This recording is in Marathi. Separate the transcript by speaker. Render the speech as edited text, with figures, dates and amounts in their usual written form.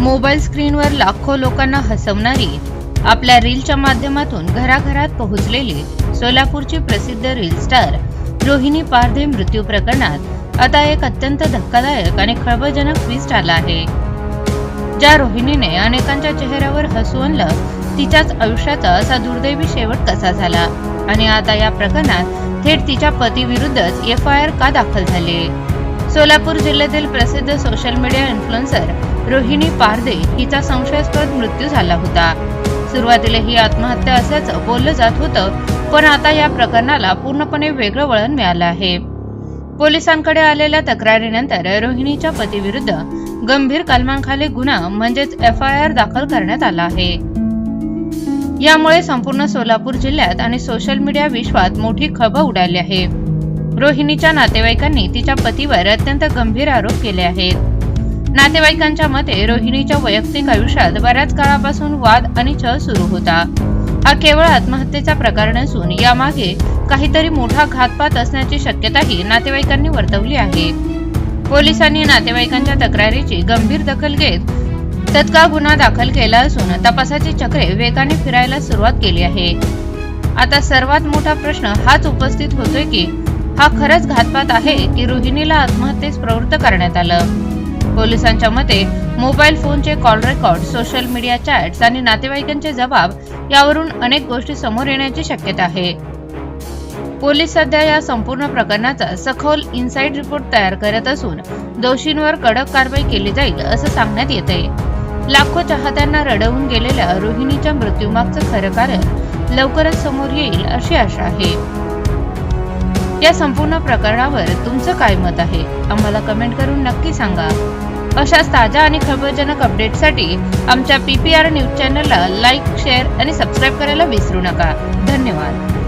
Speaker 1: मोबाईल स्क्रीनवर लाखो लोकांना हसवणारी, आपल्या रीलच्या माध्यमातून घराघरात पोहोचलेली सोलापूरची प्रसिद्ध रील स्टार रोहिणी पारधे मृत्यू प्रकरणात आता एक अत्यंत धक्कादायक आणि खळबळजनक ट्विस्ट आला आहे. ज्या रोहिणीने अनेकांच्या चेहऱ्यावर हसू आणलं, तिच्याच आयुष्याचा असा दुर्दैवी शेवट कसा झाला आणि आता या प्रकरणात थेट तिच्या पतीविरुद्धच FIR का दाखल झाली? सोलापूर जिल्ह्यातील प्रसिद्ध social media influencer Rohini Pardhe हिचा संशयास्पद मृत्यू झाला होता. सुरुवातीला ही आत्महत्या असल्याचं बोललं जात होतं, पण आता या प्रकरणाला पूर्णपणे वेगळं वळण मिळालं आहे. पोलिसांकडे आलेल्या तक्रारीनंतर रोहिणीच्या पतीविरुद्ध गंभीर कलमांखाली गुन्हा म्हणजेच FIR दाखल करण्यात आला आहे. यामुळे संपूर्ण सोलापूर जिल्ह्यात आणि सोशल मीडिया विश्वात मोठी खळबळ उडाली आहे. रोहिणीच्या नातेवाईकांनी तिच्या पतीवर अत्यंत गंभीर आरोप केले आहेत. नातेवाईकांच्या मते रोहिणीच्या वैयक्तिक आयुष्यात बऱ्याच काळापासून वाद आणि छळ सुरू होता. हा केवळ आत्महत्येचा प्रकार नसून यामागे काहीतरी मोठा घातपात असण्याची शक्यताही नातेवाईकांनी वर्तवली आहे. पोलिसांनी नातेवाईकांच्या तक्रारीची गंभीर दखल घेत तत्काळ गुन्हा दाखल केला असून तपासाची चक्रे वेगाने फिरायला सुरुवात केली आहे. आता सर्वात मोठा प्रश्न हाच उपस्थित होतोय की हा खरंच घातपात आहे की रोहिणीला आत्महत्येस प्रवृत्त करण्यात आलं? पोलिसांच्या मते मोबाईल फोनचे call record, social media chats आणि नातेवाईकांचे जबाब यावरून अनेक गोष्टी समोर येण्याची शक्यता आहे. पोलीस सध्या या संपूर्ण प्रकरणाचा सखोल इनसाइड रिपोर्ट तयार करत असून दोषींवर कडक कारवाई केली जाईल असं सांगण्यात येतंय. लाखो चाहत्यांना रडवून गेलेल्या रोहिणीच्या मृत्यूमागचं खरं कारण लवकरच समोर येईल अशी आशा आहे. या संपूर्ण प्रकरणावर तुमचं काय मत आहे? आम्हाला कमेंट करून नक्की सांगा. अशाच ताज्या आणि खळबळजनक अपडेटसाठी आमच्या PPR न्यूज चॅनलला लाईक, शेअर आणि सबस्क्राईब करायला विसरू नका. धन्यवाद.